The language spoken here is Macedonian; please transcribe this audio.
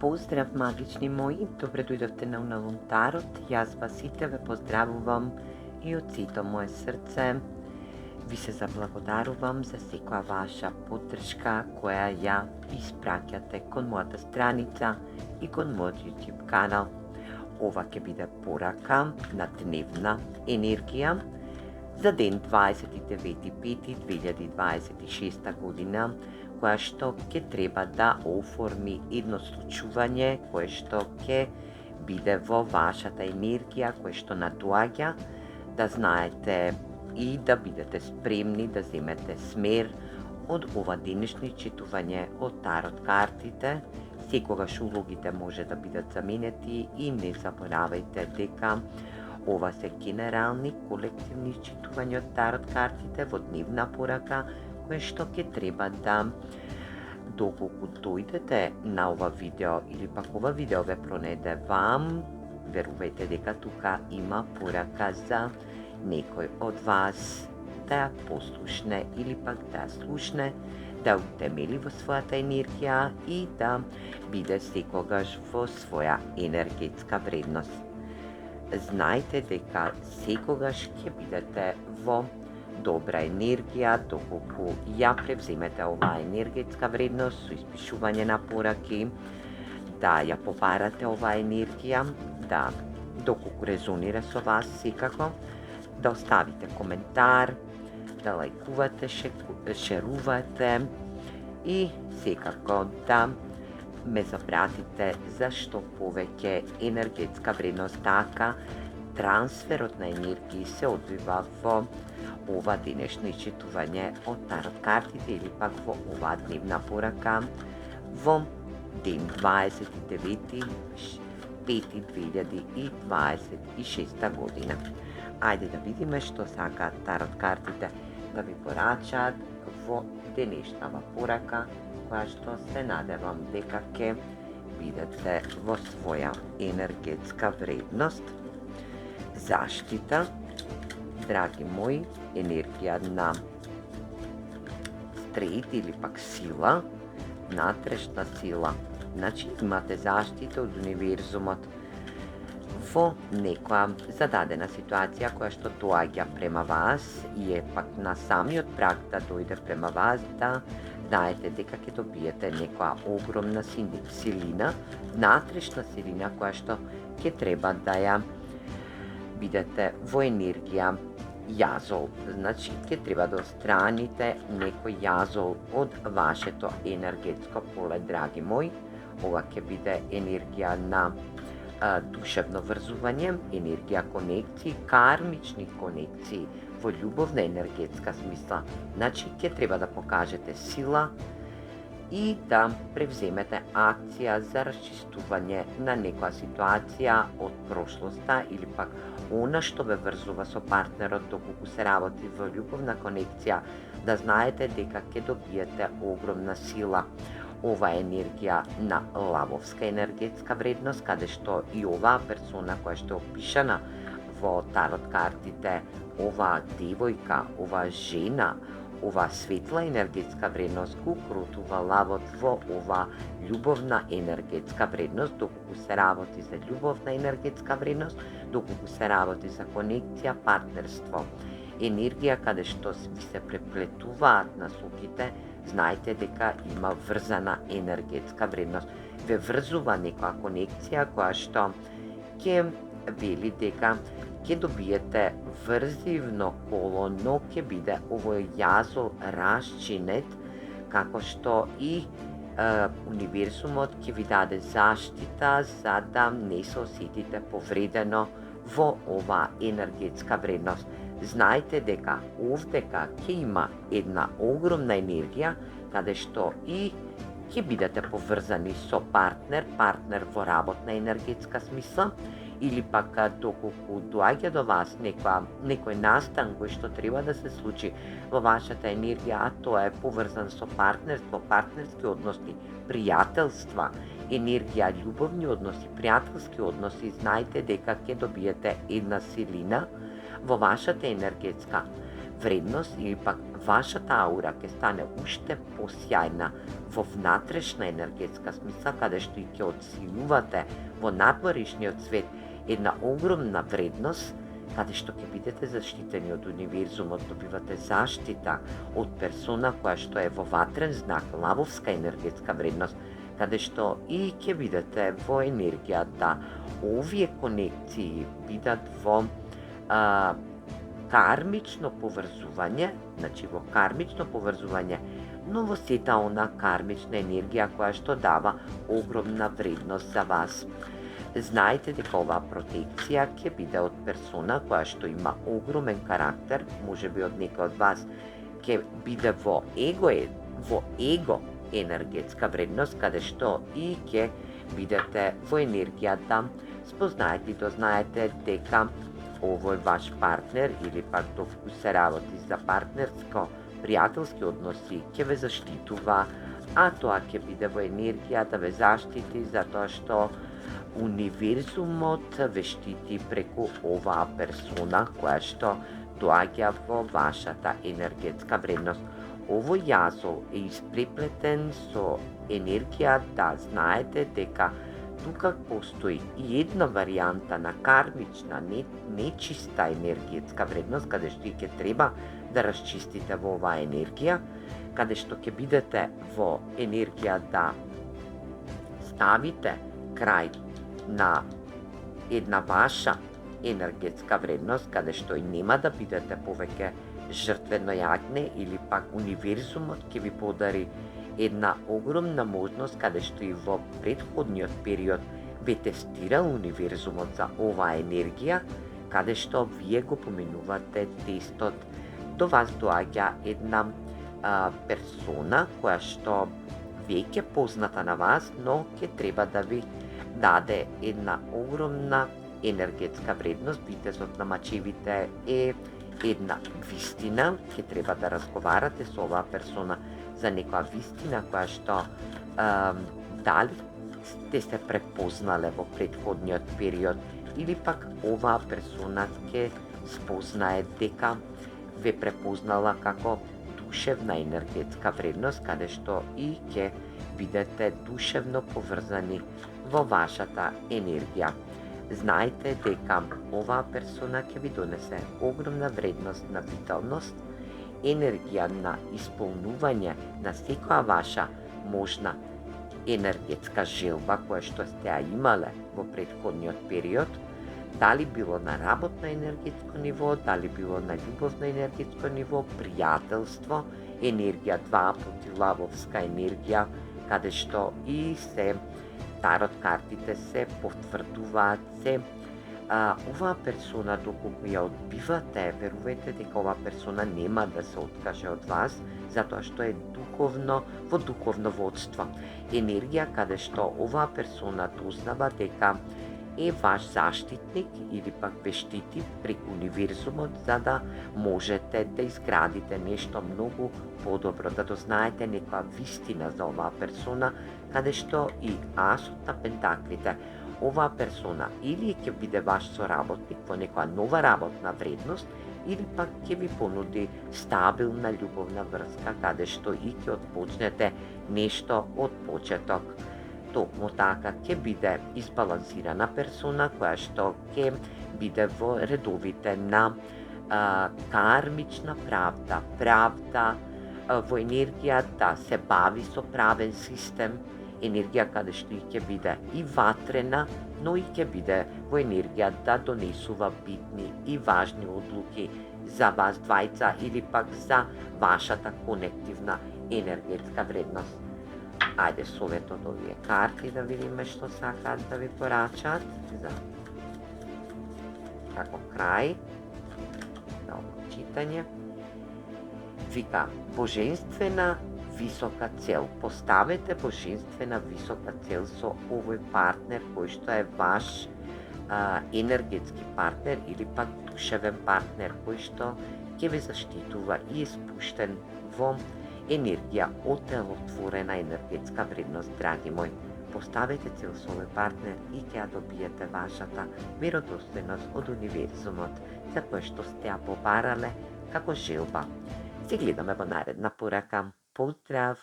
Поздрав, магични мои, добре дојдовте на Уналун Тарот. Јас вас сите ве поздравувам и од сето мое срце ви се заблагодарувам за секоја ваша поддршка која ја испраќате кон мојата страница и кон мојот YouTube канал. Ова ќе биде порака на дневна енергија за ден 29.5.2026 година, која што ќе треба да оформи едно случување кое што ќе биде во вашата енергија, кое што надоаѓа, да знаете и да бидете спремни да земете смер од ова денешно читување од тарот картите. Секогаш улогите може да бидат заменети и не заборавајте дека ова се генерални колективни читувања од тарот картите во дневна порака, кое што ќе треба да, доколку дојдете на ова видео или пак ова видео ве пронеде вам, верувајте дека тука има порака за некој од вас да ја послушне или пак да ја слушне, да утемели во својата енергија и да биде секогаш во своја енергетска вредност. Знајте дека секогаш ќе бидете во добра енергија доколку ја превземете оваа енергетска вредност со испишување на пораки, да ја побарате оваа енергија, да доколку резонира со вас секако, да оставите коментар, да лајкувате, шерувате и секако да ме запратите за што повеќе енергетска вредност, така трансферот на енергии се одвива во ова денешно ичитување од тарот картите или пак во оваа дневна порака во ден 29.5.2026 година. Ајде да видиме што сакаат тарот картите да ви порачаат во денешнава порака, која што се надевам дека ќе бидете во своја енергетска вредност. Заштита, драги мои, енергија на стрейт или пак сила, натрешна сила. Значи имате заштита од универзумот во некоја зададена ситуација која што доаѓа према вас и е пак на самиот праг да дојде према вас, да знаете дека ќе добиете некоја огромна силина, натрешна силина која што ќе треба да ја бидете во енергија јазол. Значи ќе треба да отстраните некој јазол од вашето енергетско поле, драги мои. Ова ќе биде енергија на душевно врзување, енергија конекции, кармични конекции во љубовна енергетска смисла. Значи ќе треба да покажете сила и да превземете акција за расчистување на некоја ситуација од прошлоста или пак она што ве врзува со партнерот доколку се работи во љубовна конекција, да знаете дека ќе добиете огромна сила. Ова е енергија на лавовска енергетска вредност, каде што и оваа персона која што е опишана во тарот картите, оваа девојка, оваа жена, оваа светла енергетска вредност го крутува лавот во ова љубовна енергетска вредност, доколку се работи за љубовна енергетска вредност, доколку се работи за конекција, партнерство, енергија каде што ви се преплетуваат насоките, знаете дека има врзана енергетска вредност. Ве врзува некоја конекција која што ќе вели дека ќе добиете врзивно коло, но ќе биде овој јазол расчинет, како што и универзумот ќе ви даде заштита за да не се осетите повредено во оваа енергетска вредност. Знајте дека овдека ќе има една огромна енергија каде што и ќе бидете поврзани со партнер во работна енергетска смисла, или пак доколку доаѓа до вас некој настан кој што треба да се случи во вашата енергија, а тоа е поврзан со партнерство, партнерски односи, пријателства, енергија, љубовни односи, пријателски односи, знајте дека ќе добиете една силина во вашата енергетска вредност или пак вашата аура ќе стане уште посјајна во внатрешна енергетска смисла, каде што и ќе отсилувате во надворешниот свет една огромна вредност, каде што ќе бидете заштитени од универзумот, добивате заштита од персона која што е во ватрен знак, лавовска енергетска вредност, каде што и ќе бидете во енергија да овие конекции бидат во кармично поврзување, значи во кармично поврзување, но во сета она кармична енергија која што дава огромна вредност за вас. Знаете дека оваа протекција ќе биде од персона која што има огромен карактер, можеби од некој од вас ќе биде во его енергетска вредност, каде што и ќе бидете во енергија да спознаете и дознаете дека овој ваш партнер или пак доколку се работи за партнерско пријателски односи ќе ве заштитува, а тоа ќе биде во енергија да ве заштити затоа што универзумот ве штити преку оваа персона која што доаѓа во вашата енергетска вредност. Овој јазол е испреплетен со енергија да знаете дека тука постои и една варијанта на кармична, нечиста енергетска вредност, каде што и ќе треба да расчистите во оваа енергија, каде што ќе бидете во енергија да ставите крај на една ваша енергетска вредност, каде што и нема да бидете повеќе жртвено јагне или пак универзумот ќе ви подари една огромна можност, каде што и во претходниот период ве тестирал универзумот за оваа енергија, каде што вие го поминувате тестот. До вас доаѓа една персона која што веќе позната на вас, но ќе треба да ви даде една огромна енергетска вредност. Витезот на мачевите е една вистина, ќе треба да разговарате со оваа персона за некоја вистина која што дали сте се препознале во претходниот период или пак оваа персона ќе спознае дека ве препознала како душевна енергетска вредност, каде што и ќе бидете душевно поврзани во вашата енергија. Знаете дека оваа персона ќе ви донесе огромна вредност на виталност, енергија на исполнување на секоја ваша можна енергетска желба која што сте ја имале во претходниот период, дали било на работно енергетско ниво, дали било на љубовно енергетско ниво, пријателство, енергија 2 пати лавовска енергија, каде што и се тарот картите се потврдуваат, се оваа персона доколку ја одбивате, верувајте дека оваа персона нема да се откаже од вас, затоа што е во духовно водство. Енергија каде што оваа персона дознава дека е ваш заштитник или пак ве штити преку универзумот за да можете да изградите нешто многу подобро, да дознаете некоја вистина за оваа персона, каде што и асот на пентаклите, оваа персона или ќе биде ваш соработник во некоја нова работна вредност, или пак ќе ви понуди стабилна љубовна врска, каде што и ќе отпочнете нешто од почеток. Токму така ќе биде избалансирана персона која што ќе биде во редовите на кармична правда, во енергија да се бави со правен систем, енергија каде што и ќе биде и ватрена, но и ќе биде во енергија да донесува битни и важни одлуки за вас двајца или пак за вашата конективна енергетска вредност. Ајде совет од овие карти да видиме што сакаат да ви порачат за како крај на ово читање. Вика, божествена висока цел. Поставете божествена висока цел со овој партнер кој што е ваш енергетски партнер или пак душевен партнер кој што ќе ве заштитува и е спуштен во енергија отелотворена енергетска вредност, драги мои. Поставете цел со овој партнер и ќе ја добиете вашата веродостојност од универзумот за која што сте ја побарале како желба. Се гледаме во наредна порака. Поздрав!